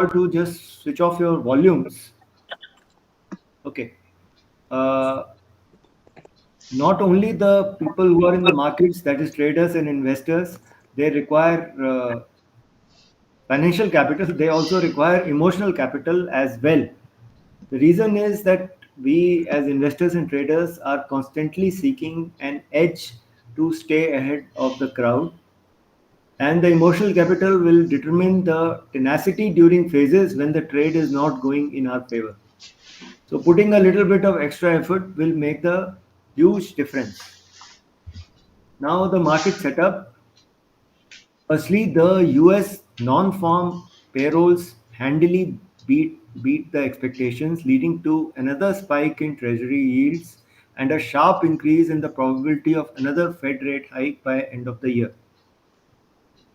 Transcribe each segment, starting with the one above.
to just switch off your volumes. Okay. Uh, Not only the people who are in the markets, that is traders and investors, they require financial capital, they also require emotional capital as well. The reason is that we, as investors and traders, are constantly seeking an edge to stay ahead of the crowd, and the emotional capital will determine the tenacity during phases when the trade is not going in our favor. So, putting a little bit of extra effort will make the huge difference. Now, the market setup. Firstly, the US non-farm payrolls handily beat the expectations, leading to another spike in treasury yields and a sharp increase in the probability of another Fed rate hike by end of the year.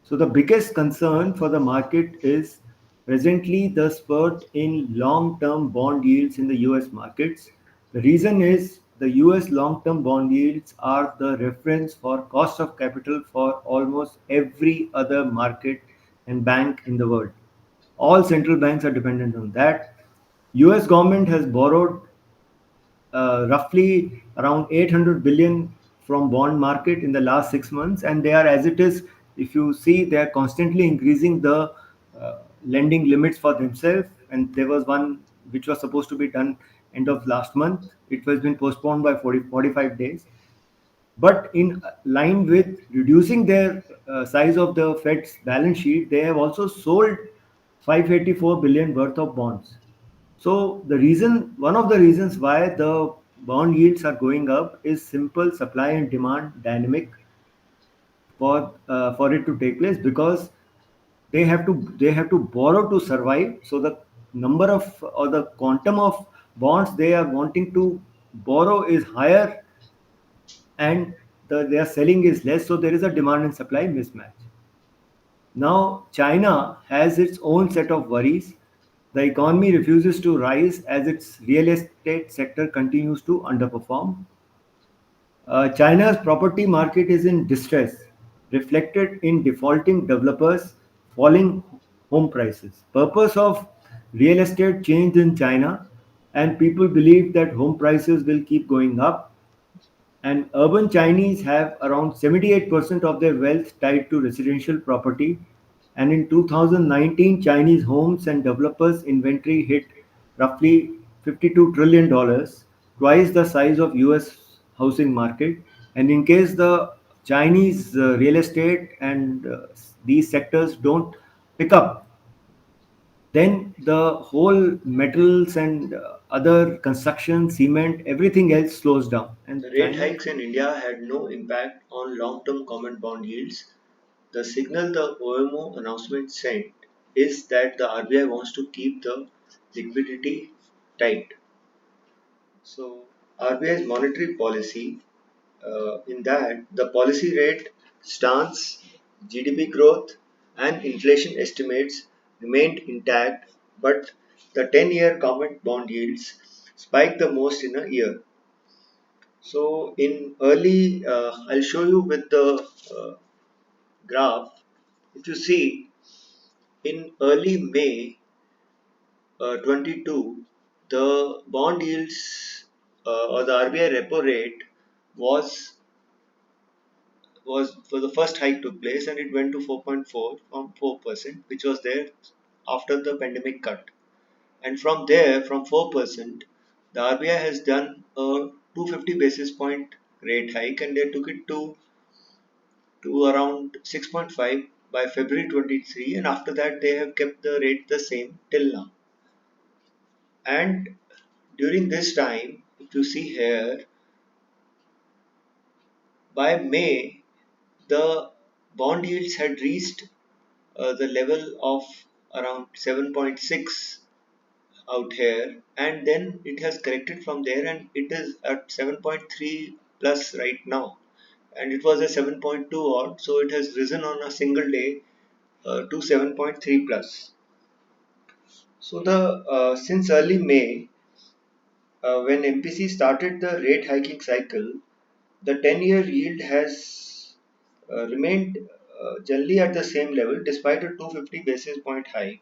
So the biggest concern for the market is presently the spurt in long-term bond yields in the US markets. The reason is the US long-term bond yields are the reference for cost of capital for almost every other market and bank in the world. All central banks are dependent on that. US government has borrowed roughly around 800 billion from bond market in the last 6 months, and they are, as it is, if you see, they are constantly increasing the lending limits for themselves. And there was one which was supposed to be done end of last month. It has been postponed by 45 days. But in line with reducing their size of the Fed's balance sheet, they have also sold 584 billion worth of bonds. So one of the reasons why the bond yields are going up is simple supply and demand dynamic for it to take place, because they have to borrow to survive. So the number of, or the quantum of bonds they are wanting to borrow is higher, and their selling is less. So there is a demand and supply mismatch. Now, China has its own set of worries. The economy refuses to rise as its real estate sector continues to underperform. China's property market is in distress, reflected in defaulting developers, falling home prices. Purpose of real estate changed in China, and people believe that home prices will keep going up, and urban Chinese have around 78% of their wealth tied to residential property. And in 2019, Chinese homes and developers inventory hit roughly $52 trillion, twice the size of US housing market. And in case the Chinese real estate and these sectors don't pick up, then the whole metals and other construction, cement, everything else slows down. The And rate China is hikes in India had no impact on long-term government bond yields. The signal the OMO announcement sent is that the RBI wants to keep the liquidity tight. So RBI's monetary policy, in that the policy rate stance, GDP growth, and inflation estimates remained intact, but the 10-year government bond yields spiked the most in a year. So in early, I'll show you with the graph. If you see, in early May 22, the bond yields or the RBI repo rate was was for the first hike took place, and it went to 4.4 from 4%, which was there after the pandemic cut. And from there, from 4%, the RBI has done a 250 basis point rate hike, and they took it to around 6.5 by February 23, and after that they have kept the rate the same till now. And during this time, if you see here, by May, the bond yields had reached the level of around 7.6 out here, and then it has corrected from there, and it is at 7.3 plus right now, and it was a 7.2 odd, so it has risen on a single day to 7.3 plus. So the since early May, when MPC started the rate hiking cycle, the 10-year yield has remained generally at the same level despite a 250 basis point hike.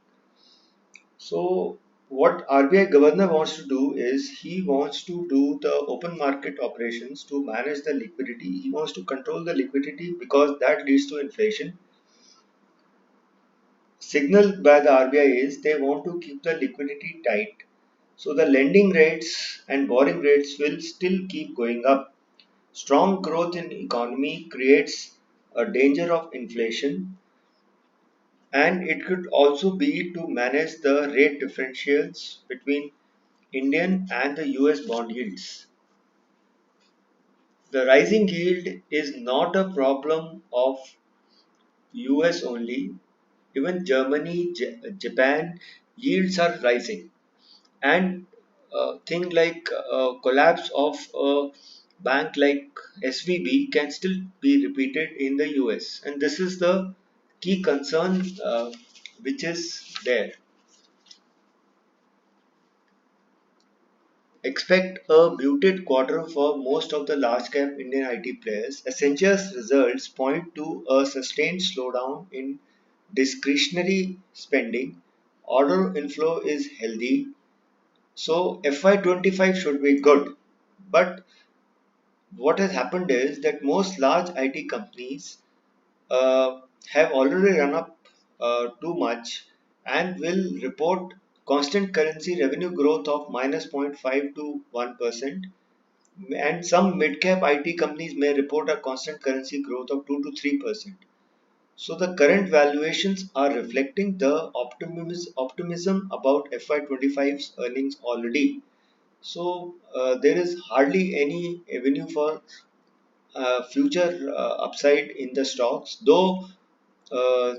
So what RBI governor wants to do is he wants to do the open market operations to manage the liquidity. He wants to control the liquidity because that leads to inflation. Signal by the RBI is they want to keep the liquidity tight. So the lending rates and borrowing rates will still keep going up. Strong growth in economy creates a danger of inflation, and it could also be to manage the rate differentials between Indian and the US bond yields. The rising yield is not a problem of US only. Even Germany, Japan yields are rising, and thing like collapse of a bank like SVB can still be repeated in the US, and this is the key concern which is there. Expect a muted quarter for most of the large cap Indian IT players. Accenture's results point to a sustained slowdown in discretionary spending. Order inflow is healthy, so FY25 should be good. But what has happened is that most large IT companies uh, have already run up too much and will report constant currency revenue growth of minus 0.5 to 1%, and some mid-cap IT companies may report a constant currency growth of 2 to 3%. So the current valuations are reflecting the optimism about FY25's earnings already. So there is hardly any avenue for future upside in the stocks, though uh,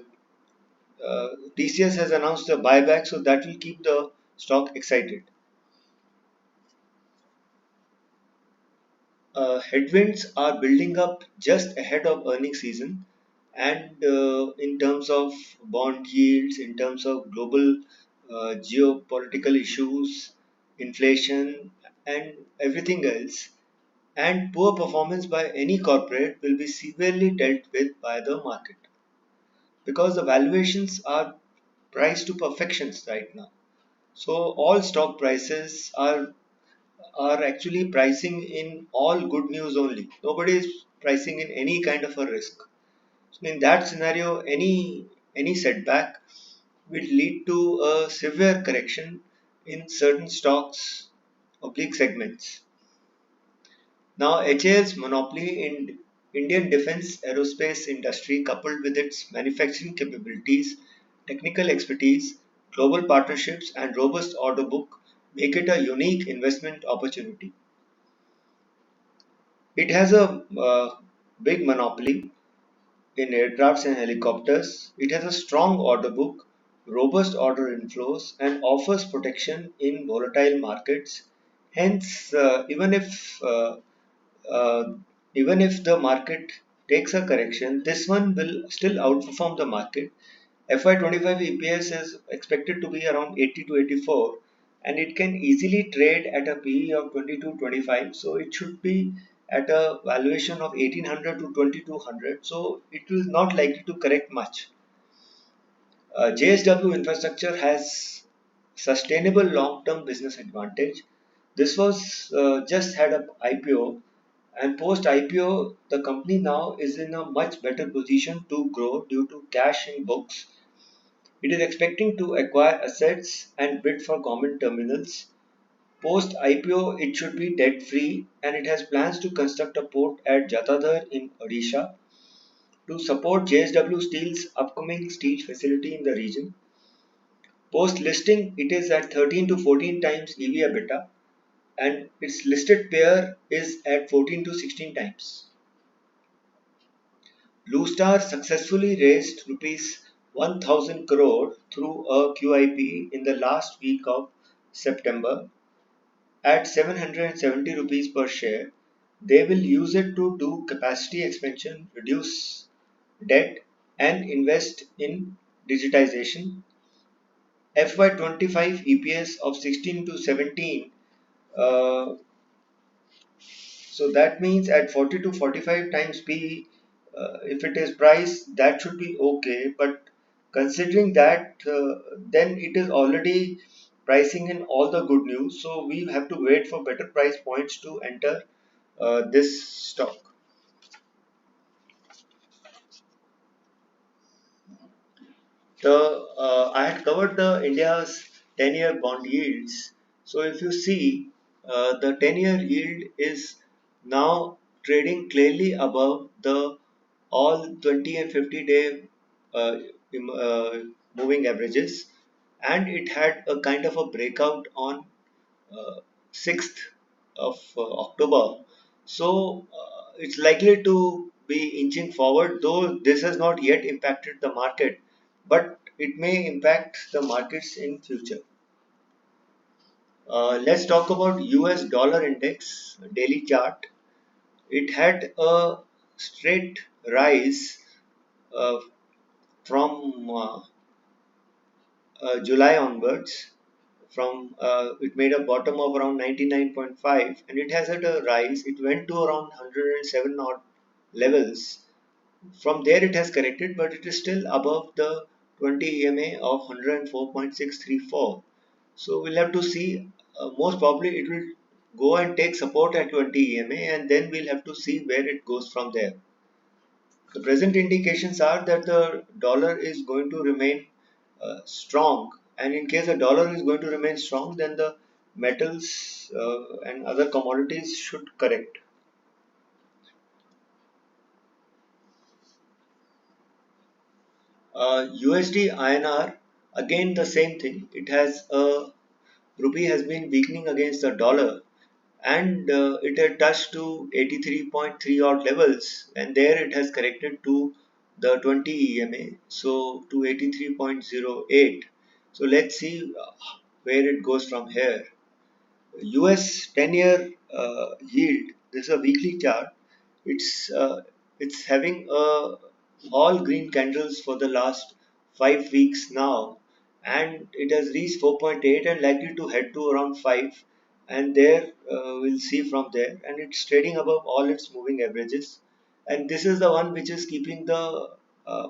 TCS has announced a buyback, so that will keep the stock excited. Headwinds are building up just ahead of earnings season, and in terms of bond yields, in terms of global geopolitical issues, inflation, and everything else, and poor performance by any corporate will be severely dealt with by the market because the valuations are priced to perfections right now. So all stock prices are actually pricing in all good news only. Nobody is pricing in any kind of a risk. So in that scenario, any setback will lead to a severe correction in certain stocks oblique segments. Now, HAL's monopoly in Indian defense aerospace industry, coupled with its manufacturing capabilities, technical expertise, global partnerships, and robust order book, make it a unique investment opportunity. It has a big monopoly in aircrafts and helicopters. It has a strong order book, robust order inflows, and offers protection in volatile markets. Hence, uh, even if the market takes a correction, this one will still outperform the market. FY25 EPS is expected to be around 80 to 84, and it can easily trade at a PE of 20 to 25. So it should be at a valuation of 1800 to 2200. So it will not likely to correct much. JSW Infrastructure has sustainable long-term business advantage. This was just had a IPO, and post IPO, the company now is in a much better position to grow due to cash in books. It is expecting to acquire assets and bid for government terminals. Post IPO, it should be debt free, and it has plans to construct a port at Jatadhar in Odisha to support JSW Steel's upcoming steel facility in the region. Post listing, it is at 13 to 14 times EV EBITDA, and its listed pair is at 14 to 16 times. Blue Star successfully raised rupees 1000 crore through a QIP in the last week of September at 770 rupees per share. They will use it to do capacity expansion, reduce debt, and invest in digitization. FY25 EPS of 16 to 17. Uh, so that means at 40 to 45 times PE, if it is price, that should be okay. But Considering that, then it is already pricing in all the good news. So we have to wait for better price points to enter this stock. I had covered the India's 10-year bond yields. So if you see, the 10-year yield is now trading clearly above the all 20 and 50-day uh, moving averages, and it had a kind of a breakout on 6th of October. So it's likely to be inching forward, though this has not yet impacted the market, but it may impact the markets in future. Let's talk about US dollar index daily chart. It had a straight rise uh, from July onwards. From it made a bottom of around 99.5, and it has had a rise. It went to around 107 odd levels. From there it has corrected, but it is still above the 20 EMA of 104.634. So we'll have to see. Most probably it will go and take support at 20 EMA, and then we'll have to see where it goes from there. The present indications are that the dollar is going to remain strong, and in case the dollar is going to remain strong, then the metals and other commodities should correct. USD INR, again the same thing. It has rupee has been weakening against the dollar, and it had touched to 83.3 odd levels, and there it has corrected to the 20 EMA, so to 83.08. So let's see where it goes from here. US 10-year yield. This is a weekly chart. It's it's having all green candles for the last 5 weeks now, and it has reached 4.8 and likely to head to around 5. And there we'll see from there, and it's trading above all its moving averages. And this is the one which is keeping the uh,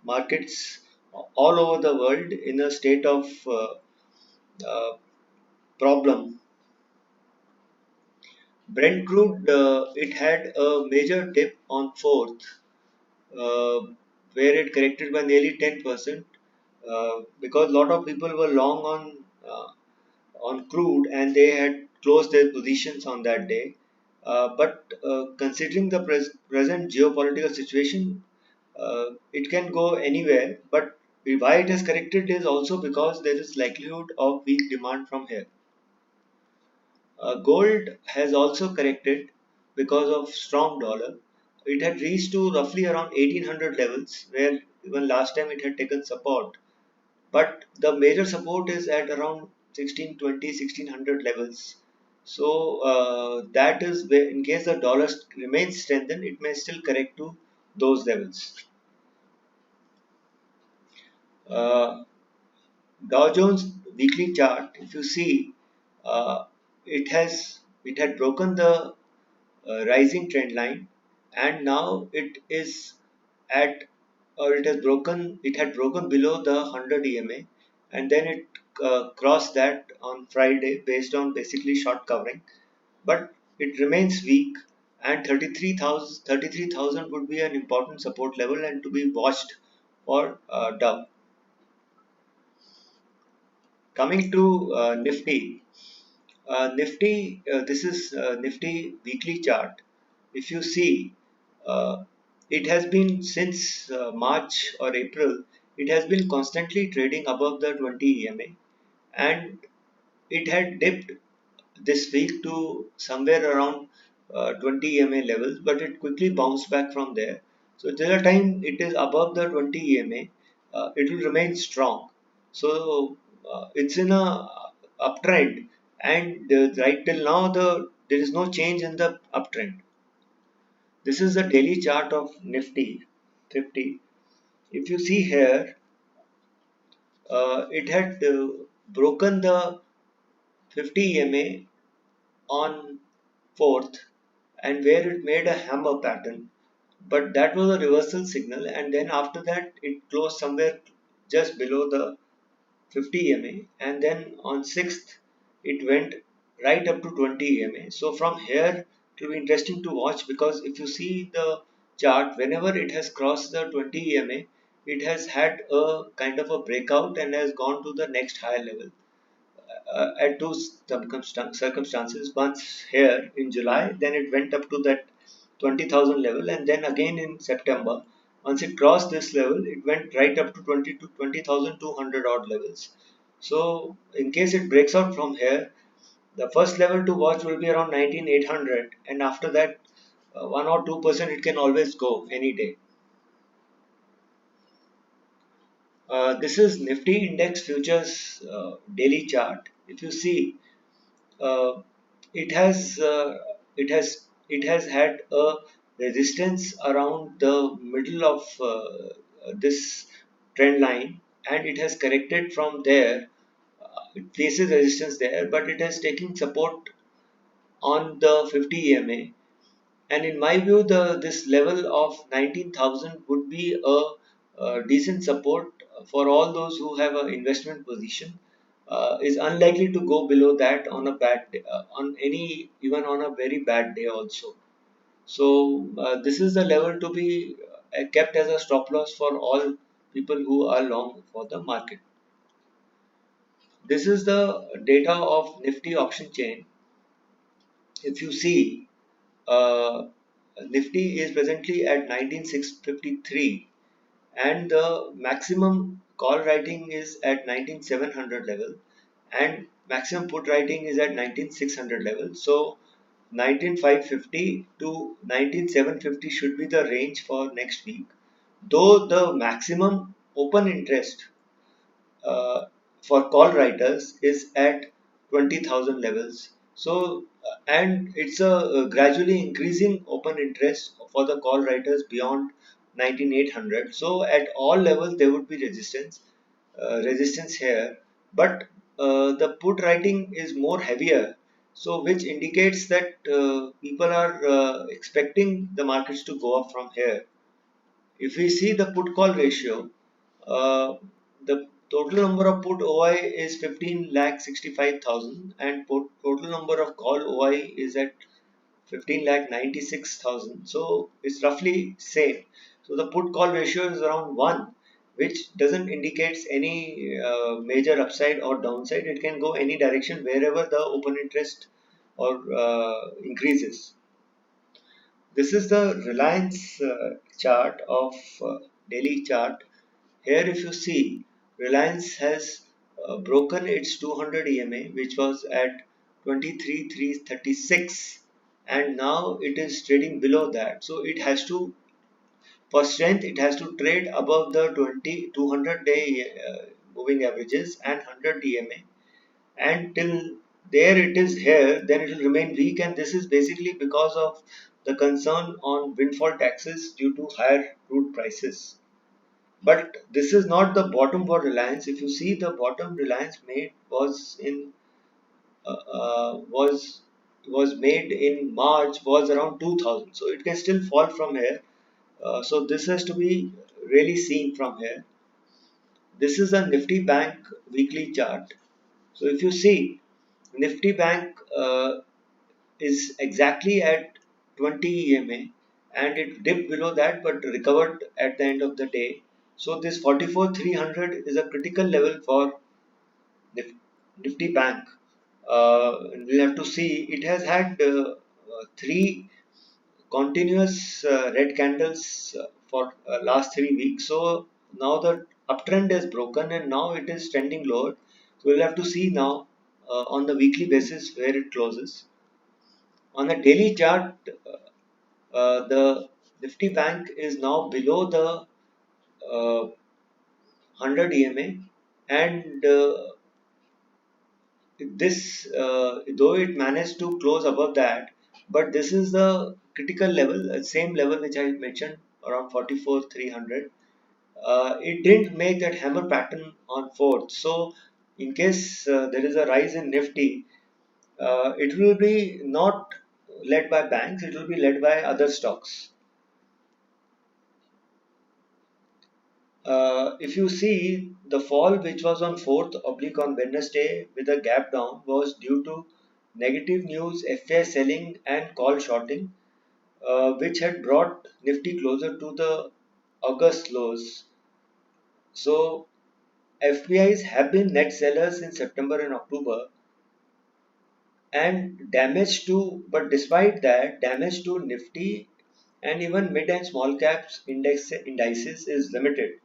markets all over the world in a state of uh, problem. Brent crude, it had a major dip on 4th, uh, where it corrected by nearly 10%, because a lot of people were long on crude, and they had closed their positions on that day. But considering the present geopolitical situation, it can go anywhere. But why it has corrected is also because there is likelihood of weak demand from here. Gold has also corrected because of strong dollar. It had reached to roughly around 1800 levels, where even last time it had taken support. But the major support is at around 1620, 1600 levels. So that is where, in case the dollar remains strengthened, it may still correct to those levels. Uh, Dow Jones weekly chart, if you see, uh, it had broken the rising trend line, and now it is at, or it had broken below the 100 EMA, and then it crossed that on Friday based on basically short covering, but it remains weak, and 33,000 would be an important support level and to be watched for Dow. Coming to Nifty. This is Nifty weekly chart. If you see, uh, it has been since March or April, it has been constantly trading above the 20 EMA, and it had dipped this week to somewhere around 20 EMA levels, but it quickly bounced back from there. So till the time it is above the 20 EMA, it will remain strong. So it's in a uptrend, and right till now there is no change in the uptrend. This is the daily chart of Nifty 50. If you see here, it had broken the 50 EMA on 4th, and where it made a hammer pattern, but that was a reversal signal, and then after that it closed somewhere just below the 50 EMA, and then on 6th it went right up to 20 EMA. So from here it will be interesting to watch, because if you see the chart, whenever it has crossed the 20 EMA, it has had a kind of a breakout and has gone to the next higher level. At those circumstances, once here in July, then it went up to that 20,000 level, and then again in September, once it crossed this level, it went right up to 20,200 odd levels. So, in case it breaks out from here, the first level to watch will be around 19,800, and after that, 1 or 2% it can always go any day. This is Nifty Index Futures daily chart. If you see, uh, it has uh, it has had a resistance around the middle of this trend line, and it has corrected from there. It faces resistance there, but it has taken support on the 50 EMA, and in my view, the this level of 19,000 would be a decent support for all those who have an investment position. Is unlikely to go below that on a bad day, on any, even on a very bad day also. So this is the level to be kept as a stop loss for all people who are long for the market. This is the data of Nifty option chain. If you see, uh, Nifty is presently at 19,653, and the maximum call writing is at 19,700 level, and maximum put writing is at 19,600 level. So 19,550 to 19,750 should be the range for next week, though the maximum open interest uh, for call writers is at 20,000 levels. So, and it's a gradually increasing open interest for the call writers beyond 19,800. So, at all levels, there would be resistance here, but the put writing is more heavier. So, which indicates that people are expecting the markets to go up from here. If we see the put call ratio, uh, the total number of put OI is 15 lakh 65,000, and total number of call OI is at 15 lakh 96,000. So it's roughly same. So the put call ratio is around 1, which doesn't indicates any major upside or downside. It can go any direction wherever the open interest or increases. This is the Reliance chart of daily chart. Here, if you see, Reliance has broken its 200 EMA, which was at 23,336, and now it is trading below that. So it has to, for strength, it has to trade above the 200 day moving averages and 100 EMA, and till there it is here, then it will remain weak, and this is basically because of the concern on windfall taxes due to higher crude prices. But this is not the bottom for Reliance. If you see, the bottom Reliance made was in was made in March, was around 2000, so it can still fall from here. So this has to be really seen from here. This is a Nifty Bank weekly chart. So if you see, Nifty Bank is exactly at 20 EMA, and it dipped below that but recovered at the end of the day. So this 44,300 is a critical level for Nifty Bank. And we'll have to see. It has had three continuous red candles for last 3 weeks. So now the uptrend is broken, and now it is trending lower. So we'll have to see now on the weekly basis where it closes. On a daily chart, the Nifty Bank is now below the 100 EMA, and this, though it managed to close above that, but this is the critical level, same level which I mentioned, around 44,300. It didn't make that hammer pattern on fourth. So, in case there is a rise in Nifty, it will be not led by banks, it will be led by other stocks. If you see the fall which was on 4th oblique on Wednesday with a gap down was due to negative news, FI selling and call shorting, which had brought Nifty closer to the August lows. So FPIs have been net sellers in September and October, and but despite that, damage to Nifty and even mid and small caps indices is limited.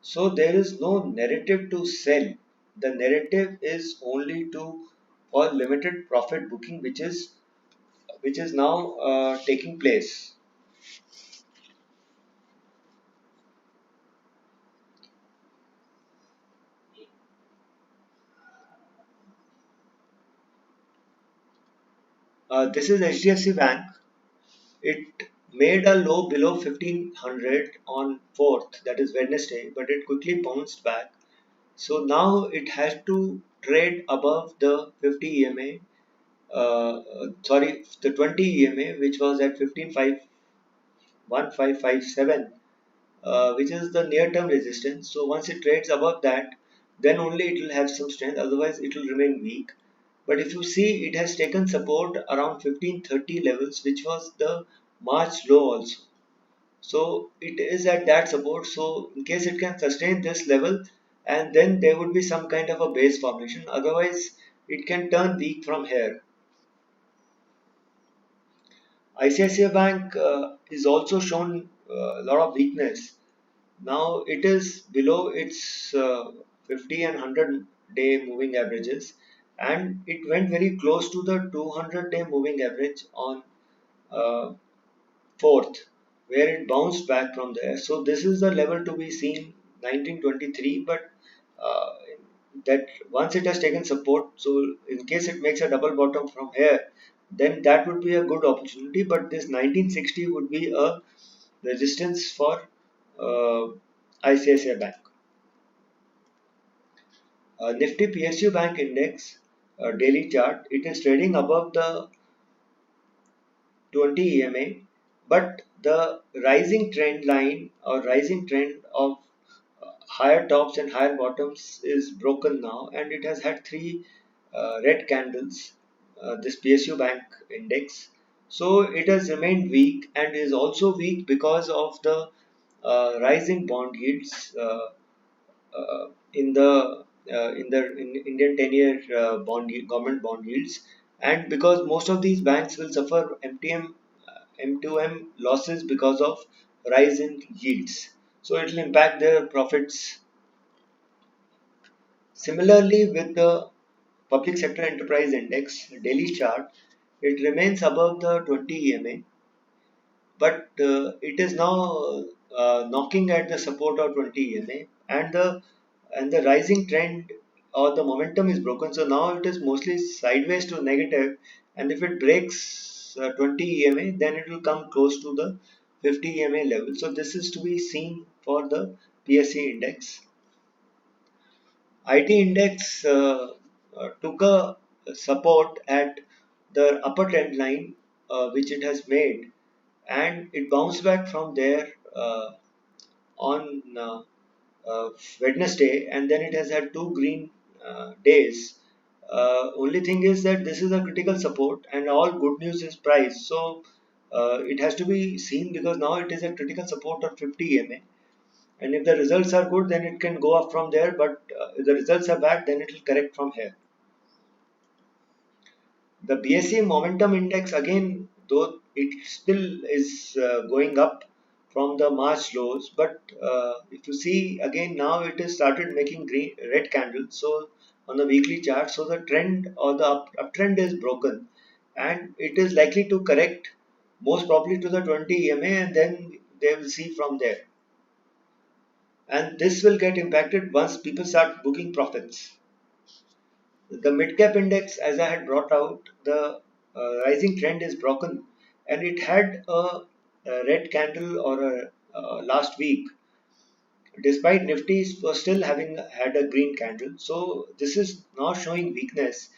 So there is no narrative to sell. The narrative is only to for limited profit booking, which is now taking place. This is HDFC Bank. It made a low below 1500 on 4th, that is Wednesday, but it quickly bounced back. So now it has to trade above the 50 EMA, sorry, the 20 EMA, which was at 1557, which is the near term resistance. So once it trades above that, then only it will have some strength, otherwise it will remain weak. But if you see, it has taken support around 1530 levels, which was the March low also. So it is at that support. So in case it can sustain this level, and then there would be some kind of a base formation. Otherwise, it can turn weak from here. ICICI Bank is also shown a lot of weakness. Now it is below its 50 and 100-day moving averages, and it went very close to the 200-day moving average on uh, 4th, where it bounced back from there. So this is the level to be seen 1923, but uh, that once it has taken support, so in case it makes a double bottom from here, then that would be a good opportunity. But this 1960 would be a resistance for uh, ICICI Bank. Nifty PSU Bank Index daily chart, it is trading above the 20 EMA, but the rising trend line or rising trend of higher tops and higher bottoms is broken now, and it has had three red candles, this PSU Bank index. So it has remained weak and is also weak because of the rising bond yields in Indian 10-year government bond yields, and because most of these banks will suffer M2M losses because of rise in yields, so it will impact their profits. Similarly, with the public sector enterprise index daily chart, it remains above the 20 EMA, but it is now knocking at the support of 20 EMA, and the rising trend or the momentum is broken. So now it is mostly sideways to negative, and if it breaks 20 EMA, then it will come close to the 50 EMA level. So this is to be seen for the PSE index. IT index took a support at the upper trend line, which it has made, and it bounced back from there on Wednesday, and then it has had two green days. Only thing is that this is a critical support, and all good news is price. So it has to be seen because now it is a critical support of 50 EMA, and if the results are good, then it can go up from there. But if the results are bad, then it will correct from here. The BSE momentum index again, though it still is going up from the March lows, but if you see again now it has started making green red candles. So on the weekly chart, so the trend or the uptrend is broken, and it is likely to correct most probably to the 20 EMA, and then they will see from there. And this will get impacted once people start booking profits. The Midcap index, as I had brought out, the rising trend is broken, and it had a red candle or a last week, despite Nifty was still having had a green candle. So this is now showing weakness,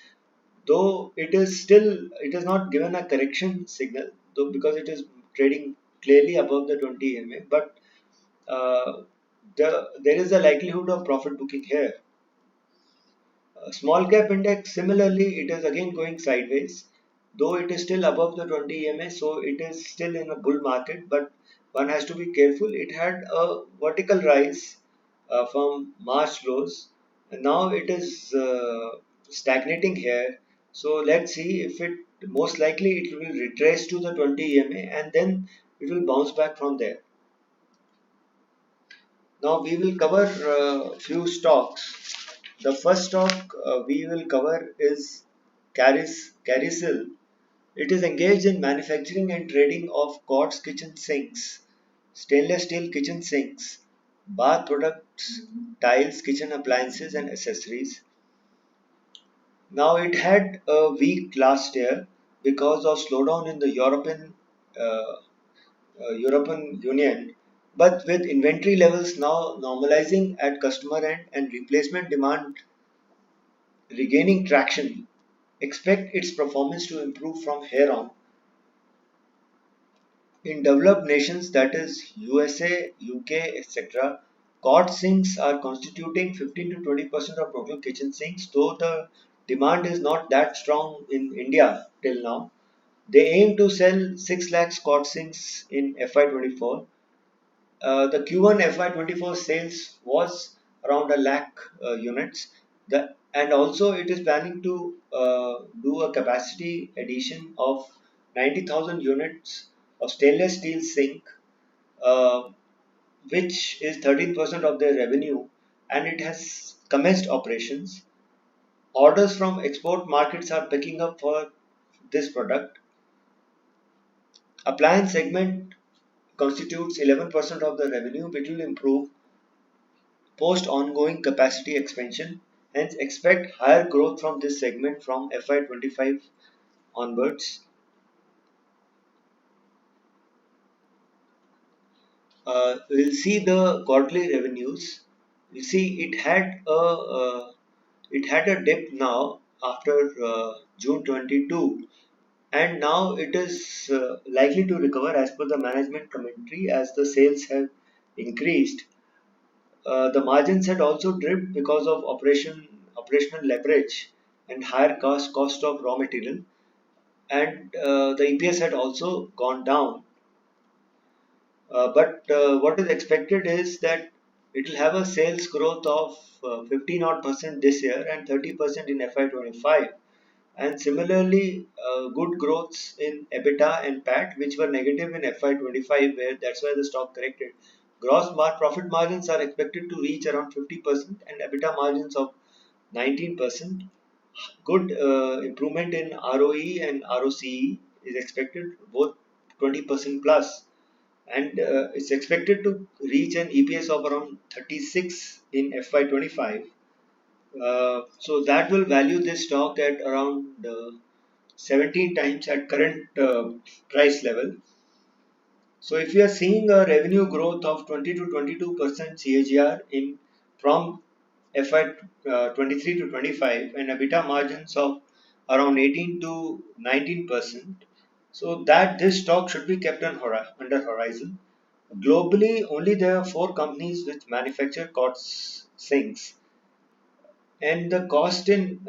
though it is not given a correction signal, though because it is trading clearly above the 20 EMA, but uh, there is a likelihood of profit booking here. Small cap index, similarly, it is again going sideways, though it is still above the 20 EMA, so it is still in a bull market, but one has to be careful. It had a vertical rise from March lows, and now it is stagnating here. So let's see if it, most likely it will retrace to the 20 EMA and then it will bounce back from there. Now we will cover few stocks. The first stock we will cover is Carysil. It is engaged in manufacturing and trading of quartz kitchen sinks, stainless steel kitchen sinks, bath products, tiles, kitchen appliances, and accessories. Now it had a week last year because of slowdown in the uh, European Union, but with inventory levels now normalizing at customer end and replacement demand regaining traction, expect its performance to improve from here on. In developed nations, that is USA, UK, etc., quartz sinks are constituting 15 to 20% of total kitchen sinks, though the demand is not that strong in India till now. They aim to sell 6 lakhs quartz sinks in FY24. The Q1 FY24 sales was around a lakh units. And also it is planning to do a capacity addition of 90,000 units of stainless steel sink, uh, which is 13% of their revenue, and it has commenced operations. Orders from export markets are picking up for this product. Appliance segment constitutes 11% of the revenue, which will improve post ongoing capacity expansion, hence expect higher growth from this segment from FY25 onwards. We'll see the quarterly revenues. You see, it had a dip now after June 22, and now it is likely to recover as per the management commentary as the sales have increased. The margins had also dipped because of operational leverage and higher cost of raw material, and the EPS had also gone down. But what is expected is that it will have a sales growth of 15 odd percent this year and 30% in FY25, and similarly good growths in EBITDA and PAT, which were negative in FY25, where that's why the stock corrected. Profit margins are expected to reach around 50% and EBITDA margins of 19%. Good improvement in ROE and ROCE is expected, both 20% plus, and it's expected to reach an EPS of around 36 in FY25. So that will value this stock at around 17 times at current price level. So if you are seeing a revenue growth of 20 to 22% CAGR in from FY 23 to 25 and EBITDA margins of around 18 to 19%, so that this stock should be kept on under horizon. Globally, only there are four companies which manufacture quartz sinks, and the cost in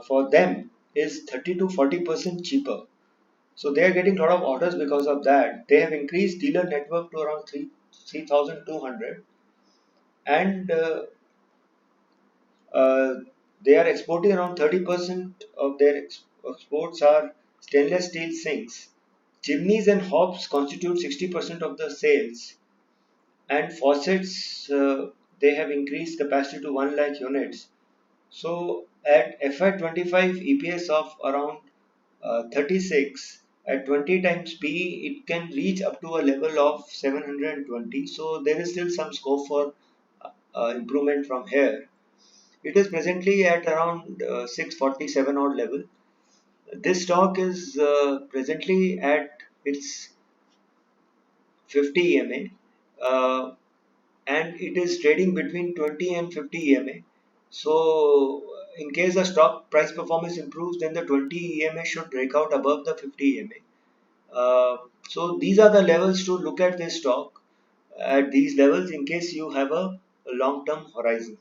for them is 30 to 40% cheaper. So they are getting a lot of orders because of that. They have increased dealer network to around 3,200, and uh, they are exporting around 30% of their exports are stainless steel sinks. Chimneys and hobs constitute 60% of the sales, and faucets they have increased capacity to 1 lakh units. So at FY25 EPS of around 36 at 20 times PE, it can reach up to a level of 720. So there is still some scope for improvement from here. It is presently at around 647 odd level. This stock is presently at its 50 EMA, and it is trading between 20 and 50 EMA. So, in case the stock price performance improves, then the 20 EMA should break out above the 50 EMA. So, these are the levels to look at this stock at these levels in case you have a a long-term horizon.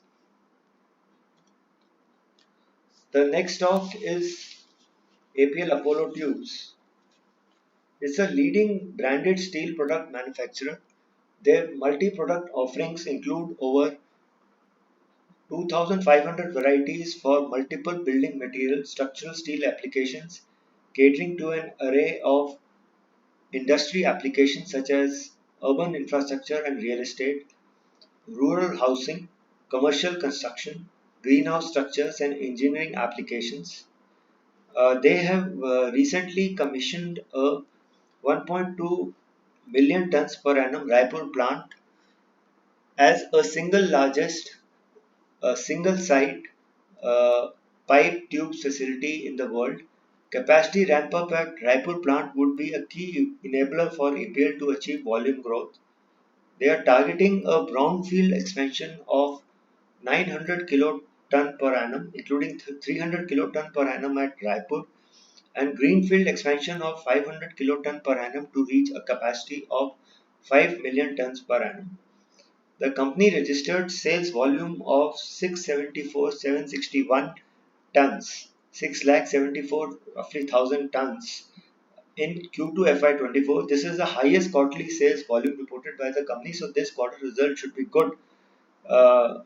The next stock is APL Apollo Tubes. It's a leading branded steel product manufacturer. Their multi-product offerings include over 2,500 varieties for multiple building materials, structural steel applications, catering to an array of industry applications such as urban infrastructure and real estate, rural housing, commercial construction, greenhouse structures, and engineering applications. They have recently commissioned a 1.2 million tons per annum Raipur plant as a single site uh, pipe tubes facility in the world. Capacity ramp up at Raipur plant would be a key enabler for APL to achieve volume growth. They are targeting a brownfield expansion of 900 kiloton per annum, including 300 kiloton per annum at Raipur, and greenfield expansion of 500 kiloton per annum to reach a capacity of 5 million tons per annum. The company registered sales volume of 674,761 tons, 6,74,000 roughly thousand tons in Q2 FY24. This is the highest quarterly sales volume reported by the company, so this quarter result should be good.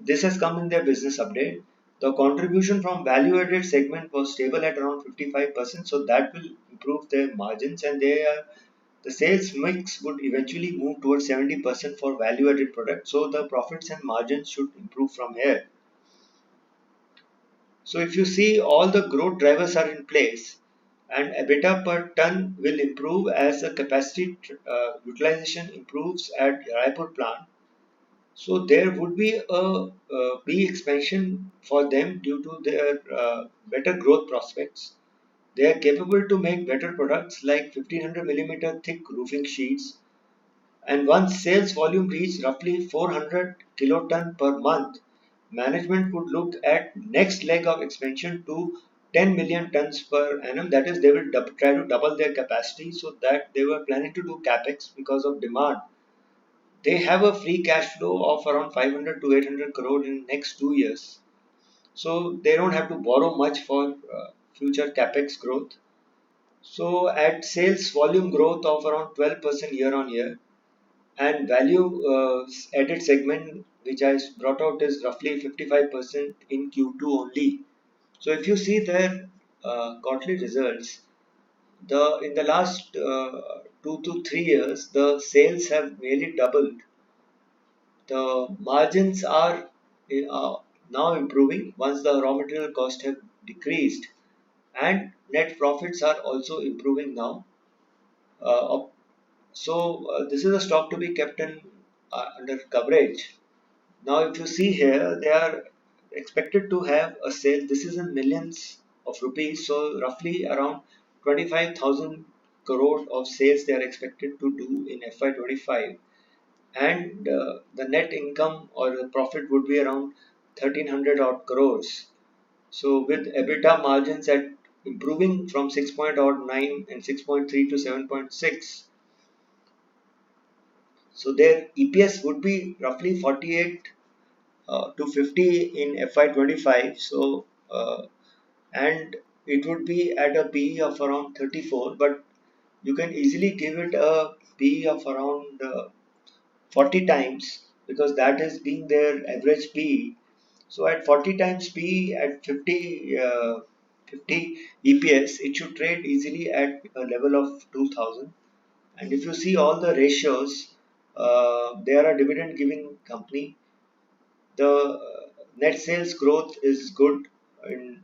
This has come in their business update. The contribution from value-added segment was stable at around 55%, so that will improve their margins, and the sales mix would eventually move towards 70% for value-added products. So the profits and margins should improve from here. So if you see, all the growth drivers are in place, and EBITDA per ton will improve as the capacity utilization improves at Raipur plant. So there would be a big expansion for them due to their better growth prospects. They are capable to make better products like 1500 millimeter thick roofing sheets, and once sales volume reached roughly 400 kiloton per month, management would look at next leg of expansion to 10 million tons per annum. That is, they will try to double their capacity, so that they were planning to do capex because of demand. They have a free cash flow of around 500 to 800 crore in next 2 years. So they don't have to borrow much for future capex growth. So at sales volume growth of around 12% year on year, and value added segment which I brought out is roughly 55% in Q2 only. So if you see their quarterly results, the in the last 2 to 3 years, the sales have nearly doubled. The margins are now improving once the raw material cost have decreased, and net profits are also improving now. So this is a stock to be kept in under coverage. Now, if you see here, they are expected to have a sale. This is in millions of rupees, so roughly around 25,000 crore of sales they are expected to do in FY25, and the net income or the profit would be around 1,300 odd crores. So with EBITDA margins at improving from 6.9 and 6.3 to 7.6, so their EPS would be roughly 48 to 50 in FY25. So and it would be at a PE of around 34, but you can easily give it a PE of around 40 times, because that is being their average PE. So at 40 times PE at 50 EPS, it should trade easily at a level of 2000. And if you see all the ratios, they are a dividend giving company. The net sales growth is good in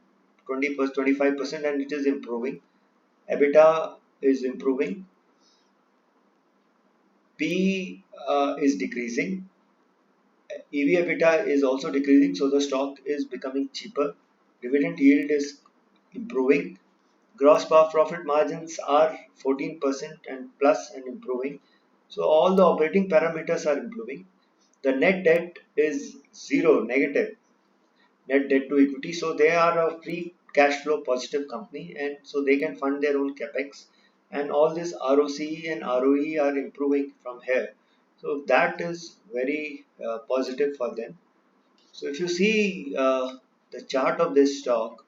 25%, and it is improving. EBITDA is improving. P is decreasing. EV EBITDA is also decreasing, so the stock is becoming cheaper. Dividend yield is improving. Gross profit margins are 14% and plus and improving. So all the operating parameters are improving. The net debt is zero, negative net debt to equity. So they are a free cash flow positive company, and so they can fund their own capex. And all this ROCE and ROE are improving from here. So that is very positive for them. So if you see the chart of this stock,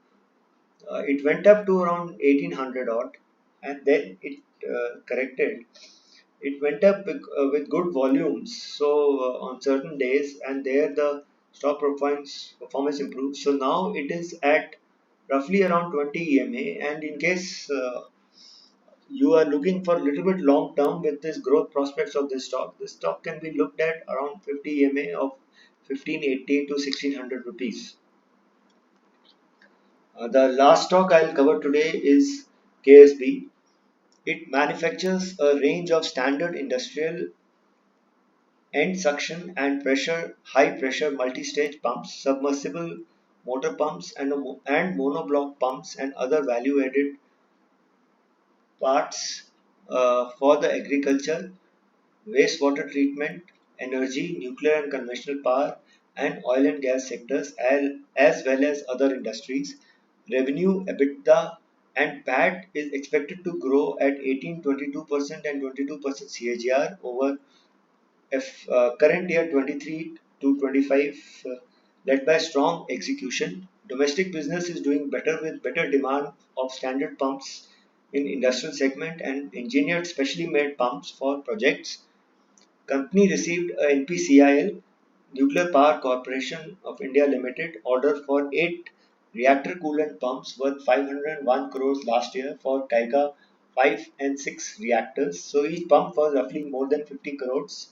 it went up to around 1800 odd, and then it corrected. It went up with good volumes. So on certain days, and there the stock performance improved. So now it is at roughly around 20 EMA, and in case you are looking for a little bit long term with this growth prospects of this stock can be looked at around 50 EMA of 1580 to 1600 rupees. The last stock I'll cover today is KSB. It manufactures a range of standard industrial end suction and high pressure multi-stage pumps, submersible motor pumps, and monoblock pumps and other value added parts for the agriculture, wastewater treatment, energy, nuclear and conventional power, and oil and gas sectors, as well as other industries. Revenue, EBITDA, and PAT is expected to grow at 18, 22% and 22% CAGR over current year 23 to 25, led by strong execution. Domestic business is doing better with better demand of standard pumps in industrial segment and engineered specially made pumps for projects. Company received a NPCIL, Nuclear Power Corporation of India Limited, order for 8 reactor coolant pumps worth 501 crores last year for Kaiga 5 and 6 reactors. So each pump was roughly more than 50 crores.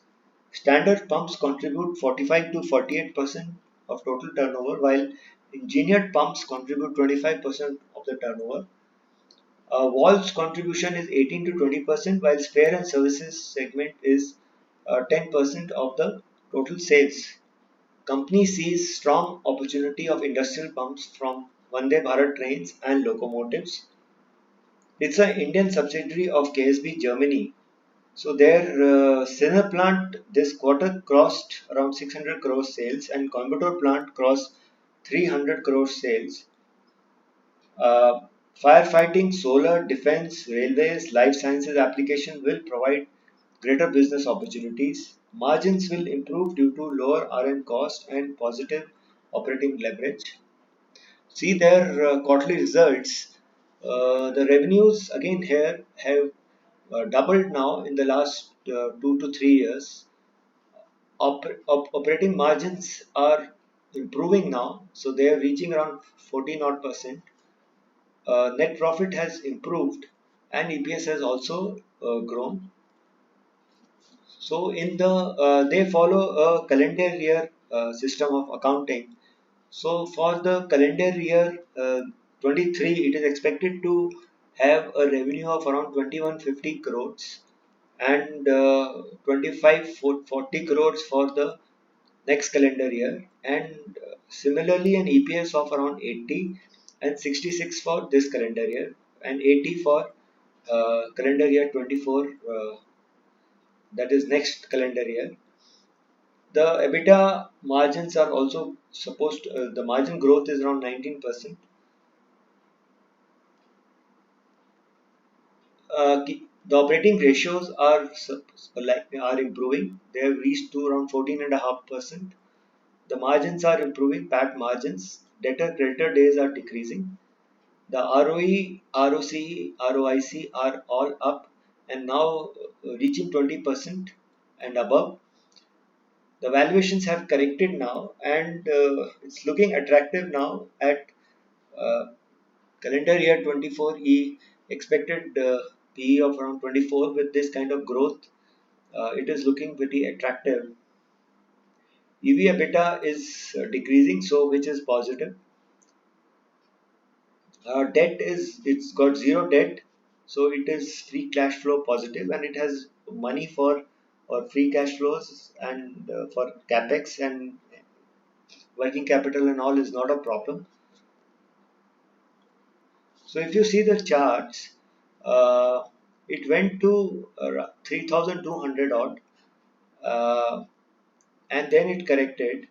Standard pumps contribute 45 to 48% of total turnover, while engineered pumps contribute 25% of the turnover. Valves contribution is 18 to 20%, while spare and services segment is 10% of the total sales. Company sees strong opportunity of industrial pumps from Vande Bharat trains and locomotives. It's an Indian subsidiary of KSB Germany. So their Sinner plant this quarter crossed around 600 crores sales, and Coimbatore plant crossed 300 crores sales. Uh, Firefighting, solar, defense, railways, life sciences application will provide greater business opportunities. Margins will improve due to lower RM cost and positive operating leverage. See their quarterly results. The revenues again here have doubled now in the last 2 to 3 years. Operating margins are improving now, so they are reaching around 14 odd percent. Net profit has improved, and EPS has also grown. So in the they follow a calendar year system of accounting. So for the calendar year 23, it is expected to have a revenue of around 2150 crores and 2540 crores for the next calendar year, and similarly an EPS of around 80 and 66 for this calendar year, and 80 for calendar year 24, that is next calendar year. The EBITDA margins are also supposed the margin growth is around 19%. The operating ratios are improving. They have reached to around 14.5%. The margins are improving, PAT margins. Debtor creditor days are decreasing. The ROE, ROCE, ROIC are all up and now reaching 20% and above. The valuations have corrected now, and it's looking attractive now at uh, calendar year 24 E expected PE of around 24. With this kind of growth, it is looking pretty attractive. EV EBITDA is decreasing, so which is positive. Debt is it's got zero debt, so it is free cash flow positive, and it has money for free cash flows and for capex and working capital and all is not a problem. So if you see the charts, uh, it went to 3200 odd, uh, and then it corrected.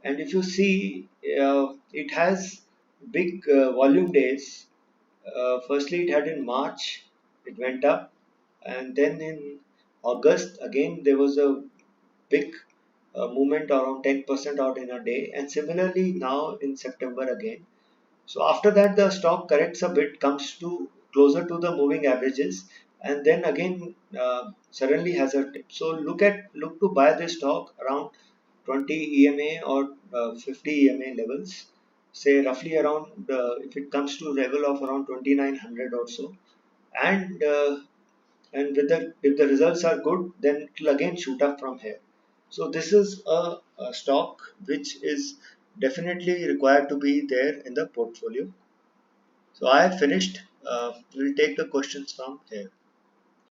And if you see, it has big volume days. Firstly, it had in March, it went up, and then in August again there was a big movement around 10% out in a day, and similarly now in September again. So after that, the stock corrects a bit, comes to closer to the moving averages, and then again suddenly has a dip. So look to buy this stock around 20 EMA or 50 EMA levels, say roughly around if it comes to level of around 2900 or so, and with the if the results are good, then it will again shoot up from here. So this is a stock which is definitely required to be there in the portfolio. So I have finished. We'll take the questions from here.